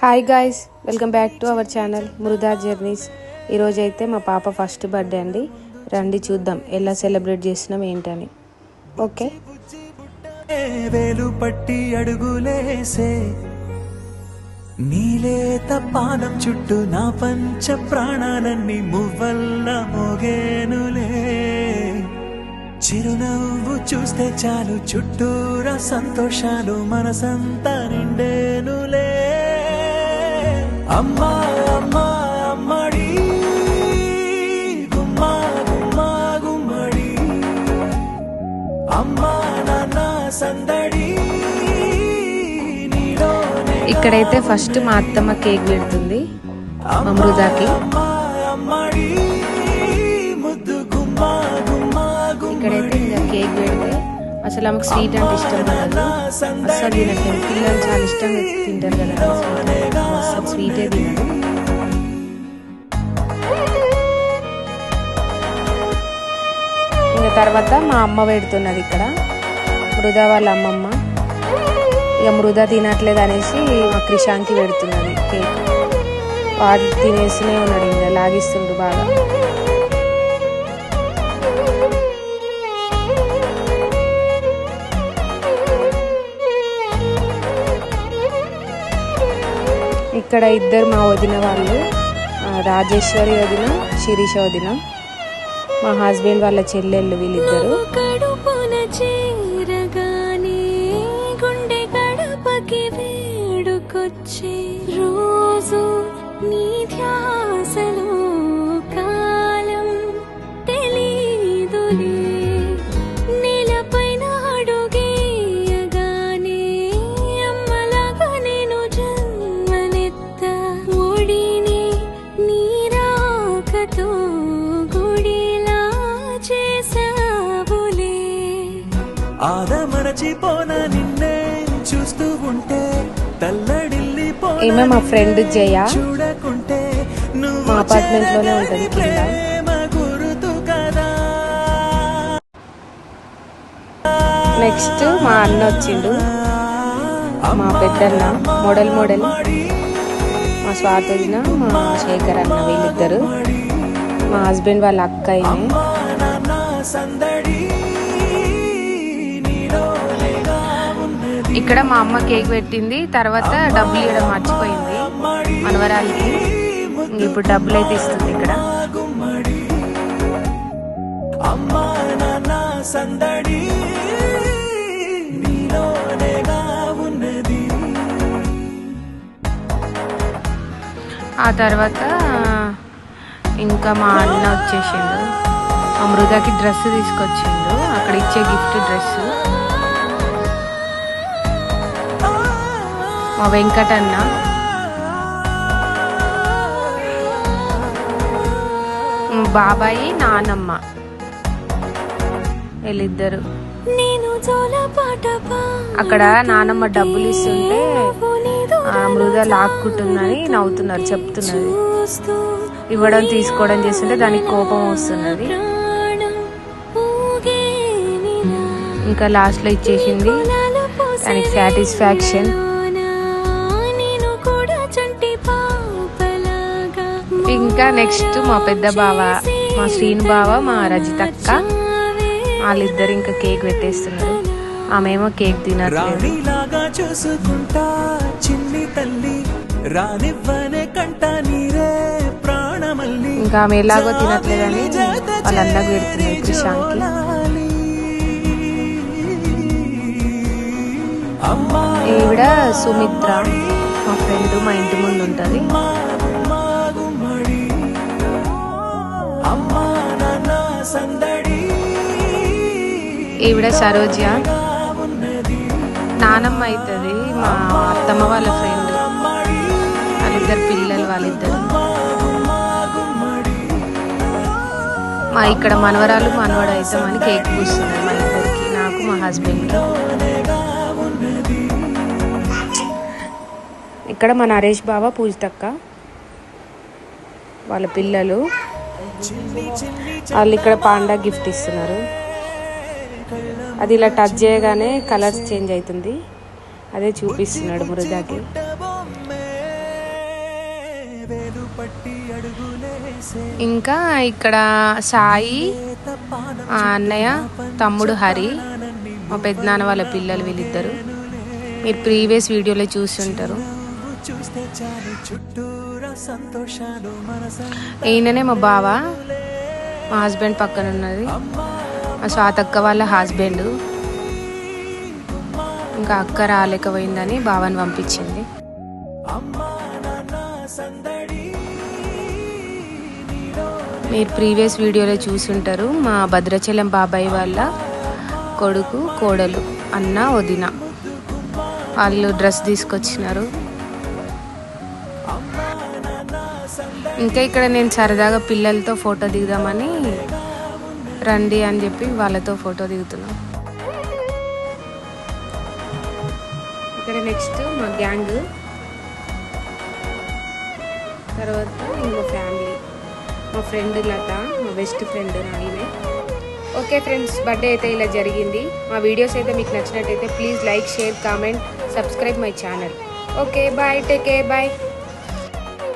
Hi guys, welcome back to our channel మృదా journeys. ఈరోజు అయితే మా పాప ఫస్ట్ బర్త్డే అండి. రండి చూద్దాం ఎలా సెలబ్రేట్ చేసినాం ఏంటని. ఓకే, వేలు పట్టి అడుగులేసే నీలేత పానం చుట్టూ నా పంచ ప్రాణాలన్నీ మువ్వల్ల మోగేనులే. చిరునవ్వు చూస్తే చాలు చుట్టూరా సంతోషాలు మనసంతా నిండేనులే. అమ్మా అమ్మా అమ్మడి గుమ్మా గుమ్మా గుమ్మడి, అమ్మా నాన్న సందడి. ఇక్కడైతే ఫస్ట్ మా అత్తమ్మ కేక్ పెడుతుంది మా మృదాకి. ఇక్కడైతే ఇంకా కేక్ పెడితే అసలు ఆమెకు స్వీట్ అంటే ఇష్టం ఉండదు, అసలు తినట్లేదు. పిల్లలు చాలా ఇష్టంగా తింటారు కదా అసలు స్వీటే తినదు. ఇంకా తర్వాత మా అమ్మ పెడుతున్నది ఇక్కడ, మృదా వాళ్ళ అమ్మమ్మ. ఇక మృదా తినట్లేదు అనేసి మా క్రిషాంకి పెడుతున్నది కేక్. వాడు తినేసినే ఉన్నాడు, ఇంకా లాగిస్తుండు బాగా. ఇక్కడ ఇద్దరు మా వదిన వాళ్ళు, రాజేశ్వరి వదిన, శిరీష వదిన, మా హస్బెండ్ వాళ్ళ చెల్లెళ్ళు వీళ్ళిద్దరు. రోజు నీ ధ్యాసలో కాలం తెలీదులే, నేలపైన అడుగేయగానే అమ్మలాగా నేను జన్మనెత్త. ఒడిని నీరాకతో గుడిలా చేసావులే. ఆదమరచిపోన నిన్నే చూస్తూ ఉంటే ఈమె మా ఫ్రెండ్ జయ, మా అపార్ట్మెంట్ లోనే ఉంటుంది కింద. నెక్స్ట్ మా అన్న వచ్చిండు, మా పెద్దన్న మోడల్ మా స్వాతోజన, మా శేఖర్ అన్న వీళ్ళిద్దరు. మా హస్బెండ్ వాళ్ళ అక్క ఈమె. ఇక్కడ మా అమ్మ కేక్ పెట్టింది, తర్వాత డబ్బులు ఇవ్వడం మర్చిపోయింది మనవరాలకి. ఇప్పుడు డబ్బులు అయితే ఇస్తుంది ఇక్కడ. ఆ తర్వాత ఇంకా మా అన్న వచ్చేసిండు, మా మృదాకి డ్రెస్ తీసుకొచ్చిండు, అక్కడ ఇచ్చే గిఫ్ట్ డ్రెస్. మా వెంకటన్న, బాబాయి, నానమ్మ వీళ్ళిద్దరు. అక్కడ నానమ్మ డబ్బులు ఇస్తుంటే మృద లాక్కుంటుందని నవ్వుతున్నారు, చెప్తున్నది. ఇవ్వడం తీసుకోవడం చేస్తుంటే దానికి కోపం వస్తున్నది. ఇంకా లాస్ట్లో ఇచ్చేసింది, దానికి సాటిస్ఫాక్షన్. ఇంకా నెక్స్ట్ మా పెద్ద బావ, మా శ్రీను బావ, మా రజితక్క వాళ్ళిద్దరు ఇంకా కేక్ పెట్టేస్తున్నారు. ఆమెమో కేక్ తినట్లేదు. ఇంకా ఆమె ఎలాగో తినట్లేదని వాళ్ళందరికి పెడుతుంది క్రిషాంకి. ఈవిడ సుమిత్ర, మా ఫ్రెండ్, మా ఇంటి ముందు ఉంటుంది. ఈవిడ సరోజ, నానమ్మ అవుతుంది, మా అత్తమ్మ వాళ్ళ ఫ్రెండ్. వాళ్ళిద్దరు పిల్లలు, వాళ్ళిద్దరు. మా ఇక్కడ మనవరాలు మనవడు అవుతామని కేక్ పూస్తున్నారు మా ఇద్దరికి, నాకు మా హస్బెండ్కి. ఇక్కడ మా నరేష్ బావ, పూజితక్క వాళ్ళ పిల్లలు. వాళ్ళు ఇక్కడ పాండా గిఫ్ట్ ఇస్తున్నారు. అది ఇలా టచ్ చేయగానే కలర్స్ చేంజ్ అవుతుంది. అదే చూపిస్తున్నాడు మృదాకి. వేలు పట్టి అడుగులేసే ఇంకా ఇక్కడ సాయి, ఆ అన్నయ్య, తమ్ముడు హరి, మా పెద్దనాన్న వాళ్ళ పిల్లలు వీళ్ళిద్దరు. మీరు ప్రీవియస్ వీడియోలో చూస్తుంటారు. చూస్తే చాలు చుట్టూరా సంతోషాలు మనసంతా ఈయననే మా బావ, మా హస్బెండ్ పక్కన ఉన్నది మా స్వాతక్క వాళ్ళ హస్బెండ్. ఇంకా అక్క రాలేకపోయిందని బావని పంపించింది. అమ్మా నాన్న సందడి నీలో మీరు ప్రీవియస్ వీడియోలో చూసుంటారు. మా భద్రాచలం బాబాయ్ వాళ్ళ కొడుకు, కోడలు, అన్న, వదిన వాళ్ళు డ్రెస్ తీసుకొచ్చినారు. ఇంకా ఇక్కడ నేను సరదాగా పిల్లలతో ఫోటో దిగుదామని రండి అని చెప్పి వాళ్ళతో ఫోటో దిగుతున్నాం. ఇక్కడ నెక్స్ట్ మా గ్యాంగ్, తర్వాత ఇంకో ఫ్యామిలీ, మా ఫ్రెండ్ లత, మా బెస్ట్ ఫ్రెండ్ నాయనే. ఓకే ఫ్రెండ్స్, బర్త్డే అయితే ఇలా జరిగింది. మా వీడియోస్ అయితే మీకు నచ్చినట్టయితే please like, share, comment, subscribe my channel. Okay bye, take care, bye.